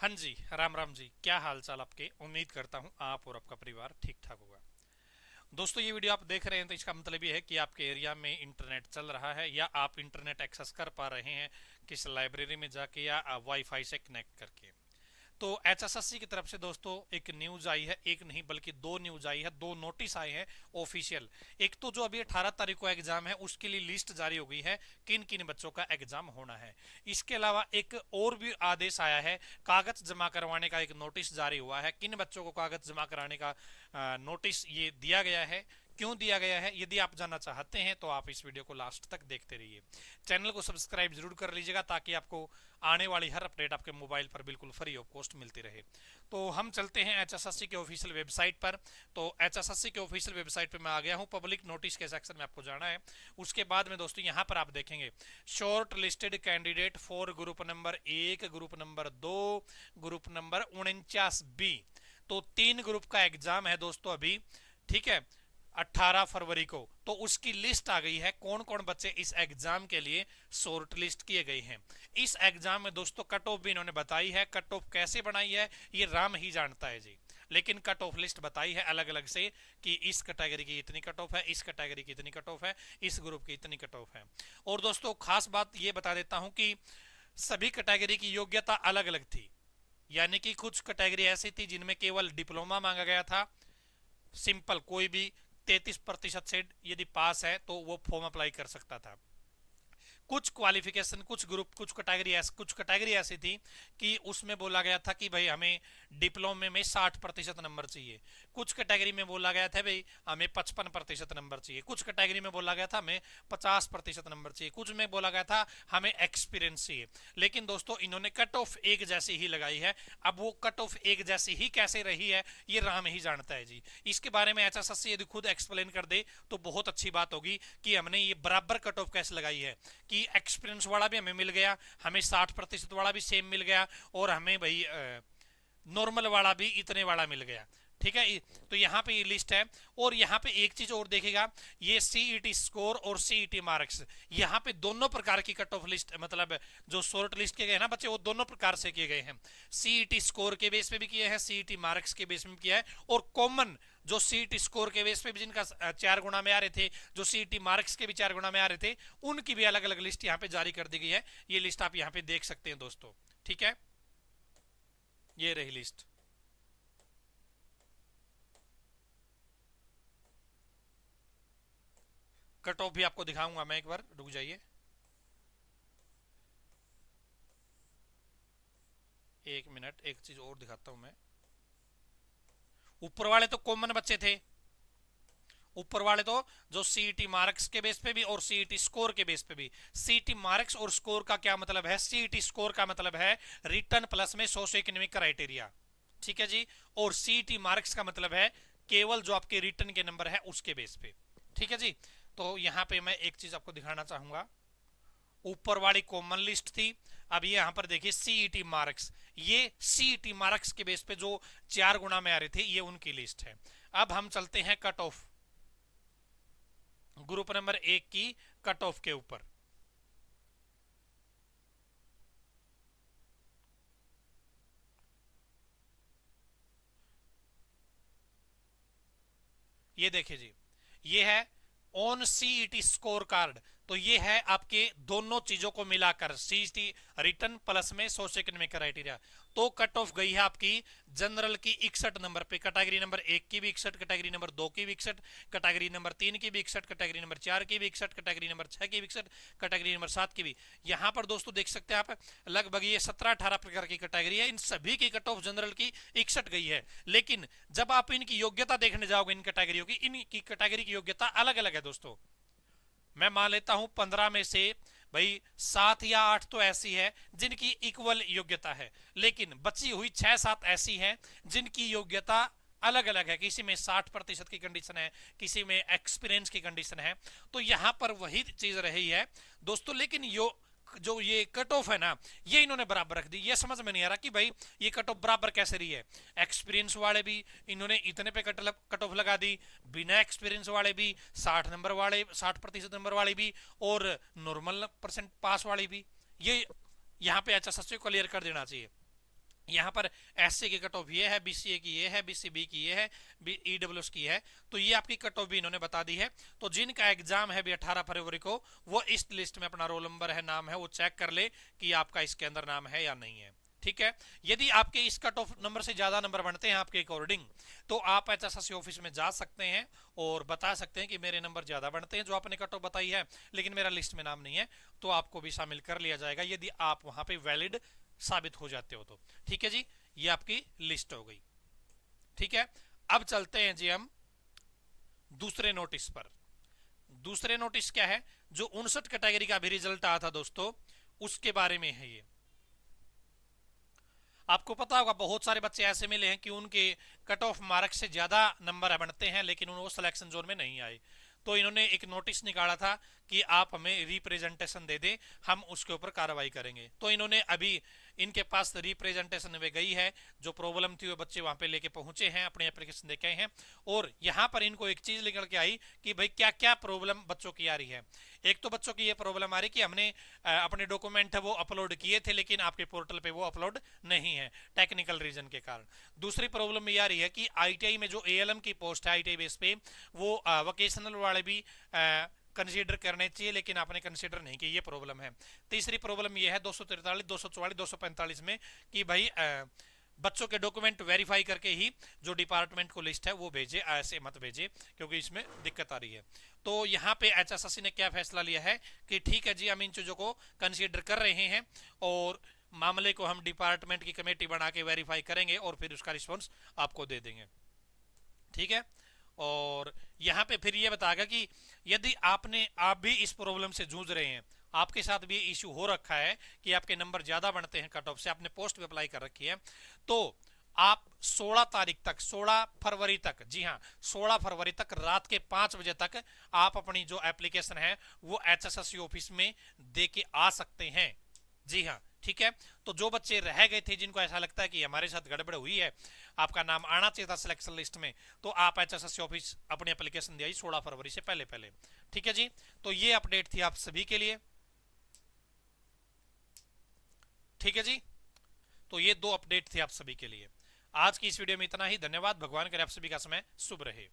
हाँ जी, राम राम जी। क्या हाल चाल आपके? उम्मीद करता हूँ आप और आपका परिवार ठीक ठाक होगा। दोस्तों, ये वीडियो आप देख रहे हैं तो इसका मतलब ये है कि आपके एरिया में इंटरनेट चल रहा है या आप इंटरनेट एक्सेस कर पा रहे हैं किस लाइब्रेरी में जाके या वाईफाई से कनेक्ट करके। तो एचएसएससी की तरफ से दोस्तों एक न्यूज आई है, एक नहीं बल्कि दो न्यूज आई है, दो नोटिस आए हैं ऑफिशियल। एक तो जो अभी 18 तारीख को एग्जाम है उसके लिए लिस्ट जारी हो गई है, किन किन बच्चों का एग्जाम होना है। इसके अलावा एक और भी आदेश आया है, कागज जमा करवाने का एक नोटिस जारी हुआ है। किन बच्चों को कागज जमा कराने का नोटिस ये दिया गया है, क्यों दिया गया है, यदि आप जानना चाहते हैं तो आप इस वीडियो को लास्ट तक देखते रहिए। चैनल को सब्सक्राइब जरूर कर लीजिएगा ताकि आपको आने वाली हर अपडेट आपके मोबाइल पर बिल्कुल फ्री ऑफ कॉस्ट मिलती रहे। तो हम चलते हैं एचएसएससी के ऑफिशियल वेबसाइट पर। तो एचएसएससी के ऑफिशियल वेबसाइट पर मैं आ गया हूं, पब्लिक नोटिस के सेक्शन में आपको जाना है। उसके बाद में दोस्तों यहां पर आप देखेंगे shortlisted candidate for group number 1, group number 2, group number 49 B. तो 3 ग्रुप का एग्जाम है दोस्तों अभी, ठीक है, 18 फरवरी को। तो उसकी लिस्ट आ गई है, कौन कौन बच्चे इस एग्जाम के लिए शॉर्ट लिस्ट किए गए हैं। इस एग्जाम में दोस्तों कट ऑफ भी इन्होंने बताई है। कट ऑफ कैसे बनाई है ये राम ही जानता है जी, लेकिन कट ऑफ लिस्ट बताई है अलग अलग से कि इस कैटेगरी की इतनी कट ऑफ है, इस कैटेगरी की इतनी कट ऑफ है, इस ग्रुप की इतनी कट ऑफ है। और दोस्तों खास बात ये बता देता हूं कि सभी कैटेगरी की योग्यता अलग अलग थी। यानी कि कुछ कैटेगरी ऐसी थी जिनमें केवल डिप्लोमा मांगा गया था, सिंपल, कोई भी 33% से यदि पास है तो वो फॉर्म अप्लाई कर सकता था। कुछ क्वालिफिकेशन, कुछ ग्रुप, कुछ कैटेगरी ऐसी थी कि उसमें बोला गया था कि भाई हमें डिप्लोमे में 60% नंबर चाहिए। कुछ कैटेगरी में बोला गया था भाई हमें 55% नंबर चाहिए। कुछ कैटेगरी में बोला गया था हमें 50% नंबर चाहिए। कुछ में बोला गया था हमें एक्सपीरियंस चाहिए। लेकिन दोस्तों इन्होंने कट ऑफ एक जैसी ही लगाई है। अब वो कट ऑफ एक जैसी ही कैसे रही है ये राम ही जानता है जी। इसके बारे में एचएसएससी यदि खुद एक्सप्लेन कर दे तो बहुत अच्छी बात होगी कि हमने ये बराबर कट ऑफ कैसे लगाई है कि एक्सपीरियंस वाला भी हमें मिल गया, हमें 60% वाला भी सेम मिल गया, और हमें भाई नॉर्मल वाला भी इतने वाला मिल गया। ठीक है, तो यहाँ पे ये लिस्ट है। और यहाँ पे एक चीज और देखेगा, ये सीईटी स्कोर और सीईटी मार्क्स, यहाँ पे दोनों प्रकार की कट ऑफ लिस्ट, मतलब जो शॉर्ट लिस्ट किए गए ना बच्चे, वो दोनों प्रकार से किए गए हैं। सीईटी स्कोर के बेस पे भी किए हैं, सीईटी मार्क्स के बेस पे भी किया है, और कॉमन जो सीईटी स्कोर के बेस पे भी जिनका 4 गुना में आ रहे थे, जो सीईटी मार्क्स के भी 4 गुना में आ रहे थे, उनकी भी अलग अलग लिस्ट यहाँ पे जारी कर दी गई है। ये लिस्ट आप यहाँ पे देख सकते हैं दोस्तों। ठीक है, ये रही लिस्ट। कट ऑफ भी आपको दिखाऊंगा मैं, एक बार रुक जाइए। एक मिनट, एक चीज और दिखाता हूं मैं। ऊपर वाले तो कॉमन बच्चे थे, ऊपर वाले तो जो सीईटी मार्क्स के बेस पे भी और सीईटी स्कोर के बेस पे भी। सीईटी मार्क्स और स्कोर का क्या मतलब है? सीईटी स्कोर का मतलब है रिटर्न प्लस में सोशो इकोनॉमिक क्राइटेरिया, ठीक है जी। और सीईटी मार्क्स का मतलब है केवल जो आपके रिटर्न के नंबर है उसके बेस पे, ठीक है जी। तो यहां पे मैं एक चीज आपको दिखाना चाहूंगा, ऊपर वाली कॉमन लिस्ट थी, अब ये यहां पर देखिए सीईटी मार्क्स, ये सीईटी मार्क्स के बेस पे जो 4 गुना में आ रहे थे ये उनकी लिस्ट है। अब हम चलते हैं कट ऑफ, ग्रुप नंबर 1 की कट ऑफ के ऊपर। ये देखिए जी, ये है ऑन सीईटी स्कोर कार्ड। तो ये है आपके दोनों चीजों को मिलाकर सीईटी रिटर्न प्लस में सोशो इकोनॉमिक क्राइटेरिया। तो कट ऑफ गई है आपकी जनरल की 61 नंबर पे, कैटेगरी नंबर 1 की भी 61, कैटेगरी नंबर 2 की भी 61, कैटेगरी नंबर 3 की भी 61, कैटेगरी नंबर 4 की भी 61, कैटेगरी नंबर 6 की भी 61, कैटेगरी नंबर 7 की भी। यहां पर दोस्तों देख सकते हैं आप, लगभग ये 17-18 प्रकार की कैटेगरी है, इन सभी की कट ऑफ जनरल की 61 गई है। लेकिन जब आप इनकी योग्यता देखने जाओगे, इन कैटेगरियों की, इनकी कैटेगरी की योग्यता अलग अलग है दोस्तों। मैं मान लेता हूं 15 में से भाई 7 या 8 तो ऐसी है जिनकी इक्वल योग्यता है, लेकिन बची हुई 6-7 ऐसी हैं जिनकी योग्यता अलग अलग है। किसी में 60% की कंडीशन है, किसी में एक्सपीरियंस की कंडीशन है। तो यहां पर वही चीज रही है दोस्तों, लेकिन जो ये कट ऑफ है ना, ये इन्होंने बराबर रख दी। ये समझ में नहीं आ रहा कि भाई ये कट ऑफ बराबर कैसे रही है। एक्सपीरियंस वाले भी इन्होंने इतने पे कट ऑफ लगा दी, बिना एक्सपीरियंस वाले भी, 60 नंबर वाले, 60% नंबर वाले भी, और नॉर्मल परसेंट पास वाले भी। ये यहाँ पे एचएसएससी को क्लियर कर देना चाहिए। यहाँ पर एससी की कट ऑफ ये है, बीसीए की ये है, बीसीबी की ये है, ईडब्ल्यूएस की है, तो ये आपकी कट ऑफ भी इन्होंने बता दी है। तो जिनका एग्जाम है भी 18 फरवरी को, वो इस लिस्ट में अपना रोल नंबर है, नाम है, वो चेक कर ले कि आपका इसके अंदर नाम है या नहीं है। ठीक है, यदि आपके इस कट ऑफ नंबर से ज्यादा नंबर बनते हैं आपके अकॉर्डिंग, तो आप एचएसएससी ऑफिस में जा सकते हैं और बता सकते हैं कि मेरे नंबर ज्यादा बनते हैं जो आपने कट ऑफ बताई है, लेकिन मेरा लिस्ट में नाम नहीं है, तो आपको भी शामिल कर लिया जाएगा यदि आप वहां पे वैलिड साबित हो जाते हो तो। ठीक है जी, ये आपकी लिस्ट हो गई। ठीक है, अब चलते हैं जी हम दूसरे नोटिस पर। दूसरे नोटिस क्या है, जो 59 कैटेगरी का भी रिजल्ट आया था दोस्तों, उसके बारे में है ये। आपको पता होगा बहुत सारे बच्चे ऐसे मिले हैं कि उनके कट ऑफ मार्क्स से ज्यादा नंबर बनते हैं लेकिन वो सिलेक्शन जोन में नहीं आए। तो इन्होंने एक नोटिस निकाला था कि आप हमें रिप्रेजेंटेशन दे दें, हम उसके ऊपर कार्रवाई करेंगे। तो इन्होंने अभी इनके पास रिप्रेजेंटेशन वे गई है, जो प्रॉब्लम थी वो बच्चे वहां पे लेके पहुंचे हैं, अपने एप्लीकेशन देके हैं, और यहाँ पर इनको एक चीज निकल के आई कि भाई क्या क्या प्रॉब्लम बच्चों की आ रही है। एक तो बच्चों की ये प्रॉब्लम आ रही कि हमने अपने डॉक्यूमेंट है वो अपलोड किए थे लेकिन आपके पोर्टल पे वो अपलोड नहीं है टेक्निकल रीजन के कारण। दूसरी प्रॉब्लम ये आ रही है कि आईटीआई में जो एएलएम की पोस्ट है आईटीआई बेस पे, वो वोकेशनल वाले भी कंसीडर करने चाहिए लेकिन आपने कंसीडर नहीं किया, ये प्रॉब्लम है। तीसरी प्रॉब्लम ये है 243, 244, 245 में कि भाई बच्चों के डॉक्यूमेंट वेरीफाई करके ही जो डिपार्टमेंट को लिस्ट है वो भेजे, ऐसे मत भेजे क्योंकि इसमें दिक्कत आ रही है। तो यहाँ पे एचएसएससी ने क्या फैसला लिया है कि ठीक है जी, हम इन चीजों को कंसीडर कर रहे हैं और मामले को हम डिपार्टमेंट की कमेटी बना के वेरीफाई करेंगे और फिर उसका रिस्पॉन्स आपको दे देंगे। ठीक है, और यहाँ पे फिर ये बताएगा कि यदि आप भी इस प्रॉब्लम से जूझ रहे हैं, आपके साथ भी इश्यू हो रखा है कि आपके नंबर ज्यादा बनते हैं कट ऑफ से, आपने पोस्ट भी अप्लाई कर रखी है, तो आप 16 तारीख तक, 16 फरवरी तक, जी हाँ 16 फरवरी तक रात के 5 बजे तक आप अपनी जो एप्लीकेशन है वो एचएसएससी ऑफिस में दे के आ सकते हैं। जी हाँ, ठीक है। तो जो बच्चे रह गए थे, जिनको ऐसा लगता है कि हमारे साथ गड़बड़ हुई है, आपका नाम आना चाहिए था सिलेक्शन लिस्ट में, तो आप एचएसएससी ऑफिस अपनी एप्लीकेशन दिया 16 फरवरी से पहले पहले। ठीक है जी, तो ये अपडेट थी आप सभी के लिए। ठीक है जी, तो ये 2 अपडेट थे आप सभी के लिए। आज की इस वीडियो में इतना ही। धन्यवाद। भगवान करे आप सभी का समय शुभ रहे।